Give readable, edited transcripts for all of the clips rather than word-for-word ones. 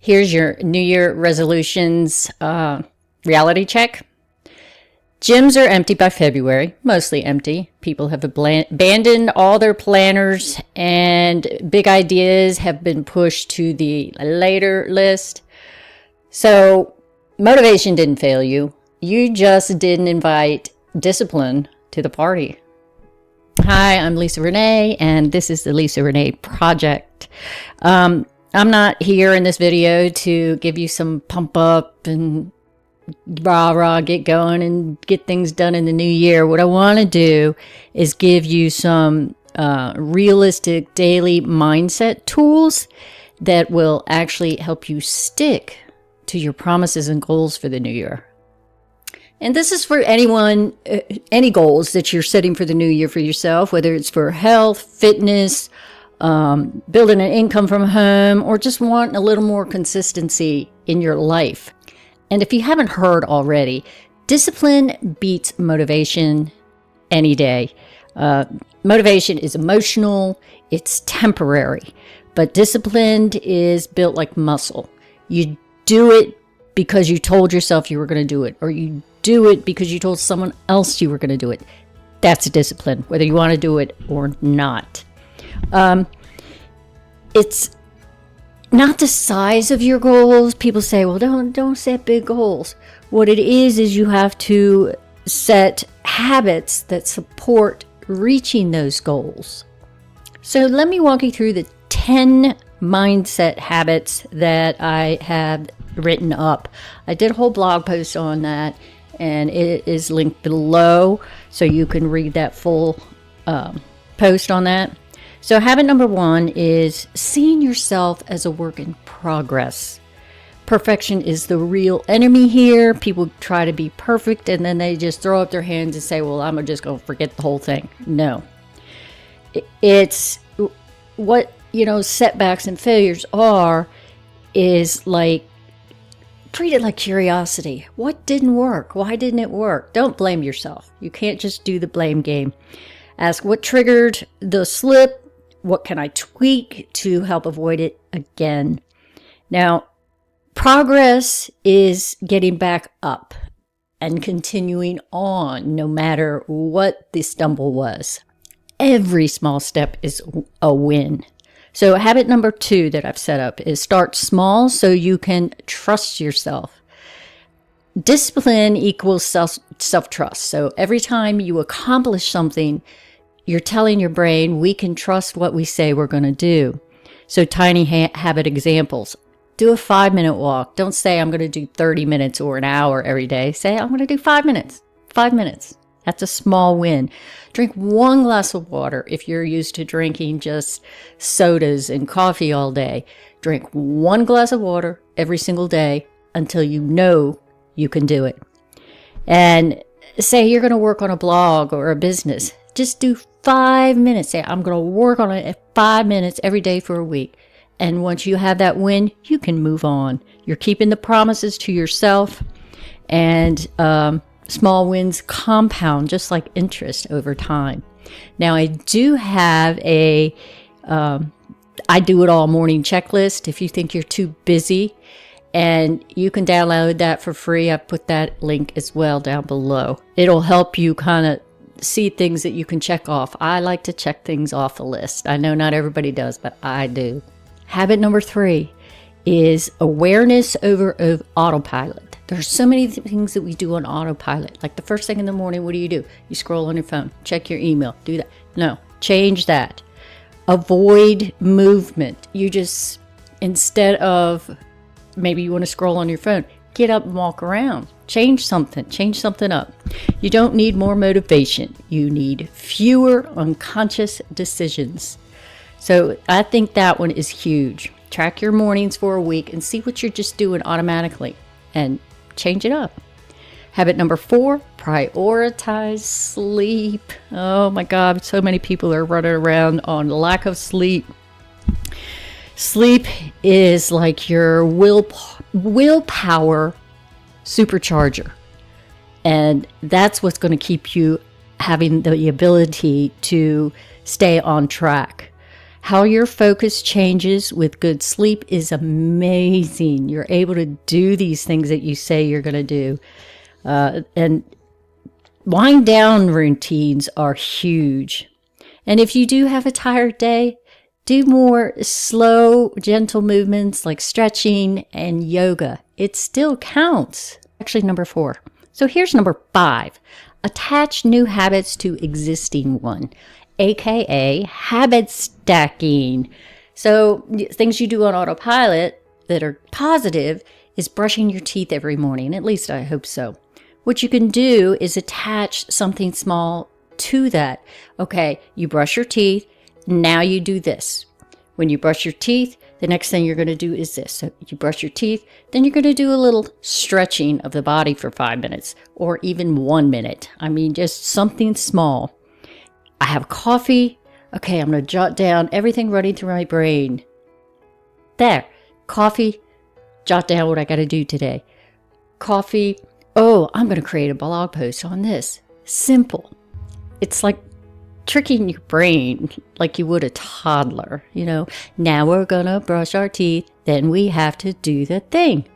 Here's your New Year resolutions reality check. Gyms are empty by February, mostly empty. People have abandoned all their planners and big ideas have been pushed to the later list. So motivation didn't fail you. You just didn't invite discipline to the party. Hi, I'm Lisa Renee, and this is the Lisa Renee Project. I'm not here in this video to give you some pump up and rah, get going and get things done in the new year. What I want to do is give you some realistic daily mindset tools that will actually help you stick to your promises and goals for the new year. And this is for anyone, any goals that you're setting for the new year for yourself, whether it's for health, fitness, building an income from home, or just wanting a little more consistency in your life. And if you haven't heard already, discipline beats motivation any day. Motivation is emotional, it's temporary, but disciplined is built like muscle. You do it because you told yourself you were going to do it, or you do it because you told someone else you were going to do it. That's a discipline, whether you want to do it or not. It's not the size of your goals. People say, well, don't set big goals. What it is you have to set habits that support reaching those goals. So let me walk you through the 10 mindset habits that I have written up. I did a whole blog post on that, and it is linked below, so you can read that full post on that. So habit number 1 is seeing yourself as a work in progress. Perfection is the real enemy here. People try to be perfect, and then they just throw up their hands and say, well, I'm just going to forget the whole thing. No. It's what, setbacks and failures is like, treat it like curiosity. What didn't work? Why didn't it work? Don't blame yourself. You can't just do the blame game. Ask what triggered the slip. What can I tweak to help avoid it again? Now, progress is getting back up and continuing on no matter what the stumble was. Every small step is a win. So habit number 2 that I've set up is start small so you can trust yourself. Discipline equals self-trust. So every time you accomplish something, you're telling your brain, we can trust what we say we're going to do. So tiny habit examples. Do a 5-minute walk. Don't say I'm going to do 30 minutes or an hour every day. Say I'm going to do 5 minutes. 5 minutes. That's a small win. Drink 1 glass of water if you're used to drinking just sodas and coffee all day. Drink 1 glass of water every single day until you know you can do it. And say you're going to work on a blog or a business. Just do 5 minutes. Say, I'm going to work on it at 5 minutes every day for a week. And once you have that win, you can move on. You're keeping the promises to yourself. And small wins compound just like interest over time. Now, I do have a I do it all morning checklist if you think you're too busy. And you can download that for free. I've put that link as well down below. It'll help you kind of see things that you can check off. I like to check things off a list. I know not everybody does, but I do. Habit number 3 is awareness over autopilot. There's so many things that we do on autopilot. Like the first thing in the morning, what do? You scroll on your phone, check your email, do that. No, change that. Avoid movement. You just, instead of maybe you want to scroll on your phone, get up and walk around. Change something up. You don't need more motivation. You need fewer unconscious decisions. So I think that one is huge. Track your mornings for a week and see what you're just doing automatically and change it up. Habit number 4, prioritize sleep. Oh my God, so many people are running around on lack of sleep. Sleep is like your willpower supercharger. And that's what's going to keep you having the ability to stay on track. How your focus changes with good sleep is amazing. You're able to do these things that you say you're going to do. And wind down routines are huge. And if you do have a tired day, do more slow, gentle movements like stretching and yoga. It still counts. Actually, number 4. So here's number 5. Attach new habits to existing one, aka habit stacking. So things you do on autopilot that are positive is brushing your teeth every morning. At least I hope so. What you can do is attach something small to that. Okay, you brush your teeth. Now you do this. When you brush your teeth, the next thing you're going to do is this. So you brush your teeth, then you're going to do a little stretching of the body for 5 minutes or even 1 minute. I mean, just something small. I have coffee. Okay, I'm going to jot down everything running through my brain. There, coffee, jot down what I got to do today. Coffee, oh, I'm going to create a blog post on this. Simple. It's like tricking your brain like you would a toddler, Now we're gonna brush our teeth, then we have to do the thing.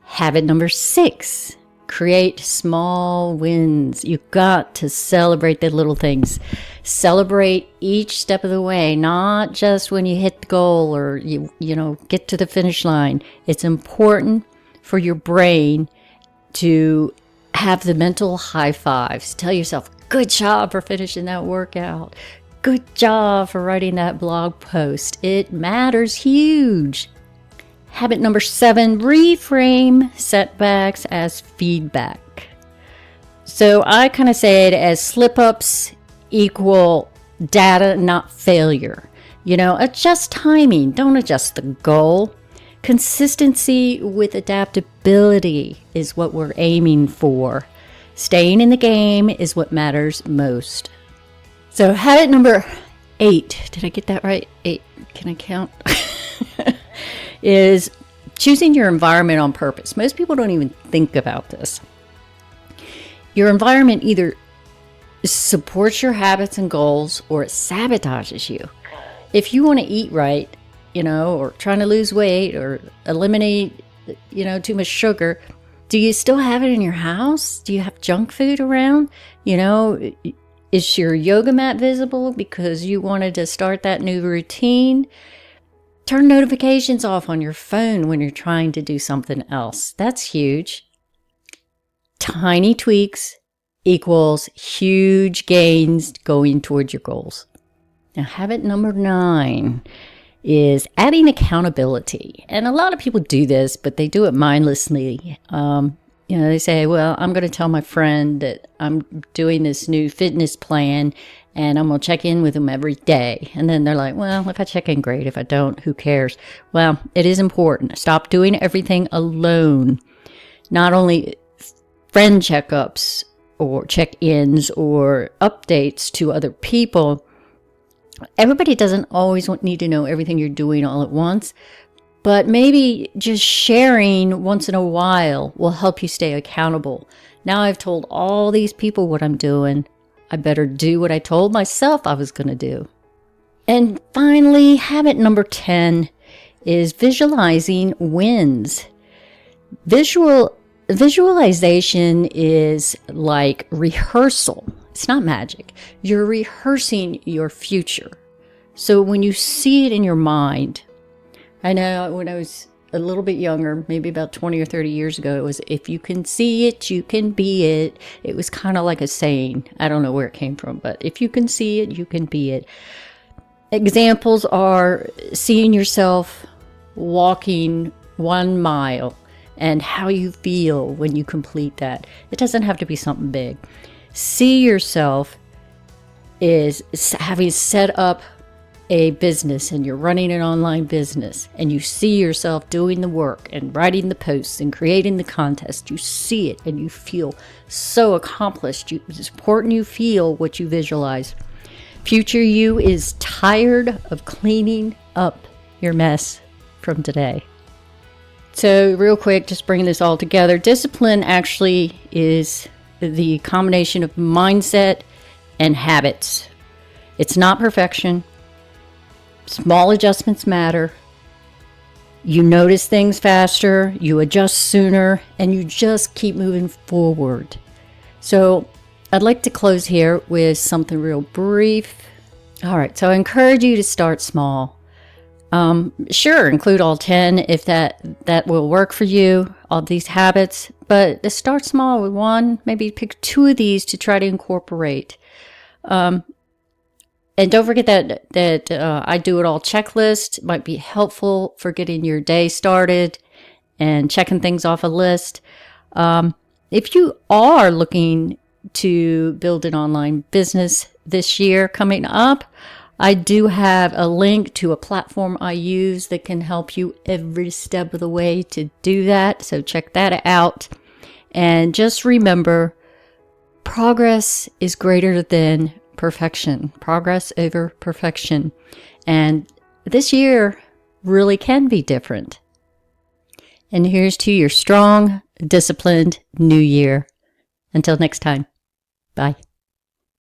Habit number 6, create small wins. You've got to celebrate the little things. Celebrate each step of the way, not just when you hit the goal or you get to the finish line. It's important for your brain to have the mental high fives. Tell yourself, good job for finishing that workout. Good job for writing that blog post. It matters huge. Habit number 7, reframe setbacks as feedback. So I kind of say it as slip-ups equal data, not failure. Adjust timing. Don't adjust the goal. Consistency with adaptability is what we're aiming for. Staying in the game is what matters most. So habit number 8, did I get that right? 8, can I count? Is choosing your environment on purpose. Most people don't even think about this. Your environment either supports your habits and goals or it sabotages you. If you want to eat right, or trying to lose weight or eliminate, too much sugar, do you still have it in your house? Do you have junk food around? Is your yoga mat visible because you wanted to start that new routine? Turn notifications off on your phone when you're trying to do something else. That's huge. Tiny tweaks equals huge gains going towards your goals. Now, habit number 9 is adding accountability. And a lot of people do this, but they do it mindlessly. They say, well, I'm going to tell my friend that I'm doing this new fitness plan and I'm going to check in with them every day. And then they're like, well, if I check in, great. If I don't, who cares? Well, it is important. Stop doing everything alone. Not only friend checkups or check-ins or updates to other people. Everybody doesn't always need to know everything you're doing all at once, but maybe just sharing once in a while will help you stay accountable. Now I've told all these people what I'm doing. I better do what I told myself I was going to do. And finally, habit number 10 is visualizing wins. Visualization is like rehearsal. It's not magic. You're rehearsing your future. So when you see it in your mind, I know when I was a little bit younger, maybe about 20 or 30 years ago, it was, if you can see it, you can be it. It was kind of like a saying. I don't know where it came from, but if you can see it, you can be it. Examples are seeing yourself walking 1 mile and how you feel when you complete that. It doesn't have to be something big. See yourself is having set up a business and you're running an online business and you see yourself doing the work and writing the posts and creating the contest. You see it and you feel so accomplished. It's important you feel what you visualize. Future you is tired of cleaning up your mess from today. So real quick, just bringing this all together. Discipline actually is the combination of mindset and habits. It's not perfection. Small adjustments matter. You notice things faster, you adjust sooner, and you just keep moving forward. So I'd like to close here with something real brief. All right, so I encourage you to start small. Sure, include all 10 if that will work for you, all these habits, but start small with one, maybe pick 2 of these to try to incorporate. And don't forget that I do it all checklist might be helpful for getting your day started and checking things off a list. If you are looking to build an online business this year coming up, I do have a link to a platform I use that can help you every step of the way to do that. So check that out. And just remember, progress is greater than perfection. Progress over perfection. And this year really can be different. And here's to your strong, disciplined new year. Until next time. Bye.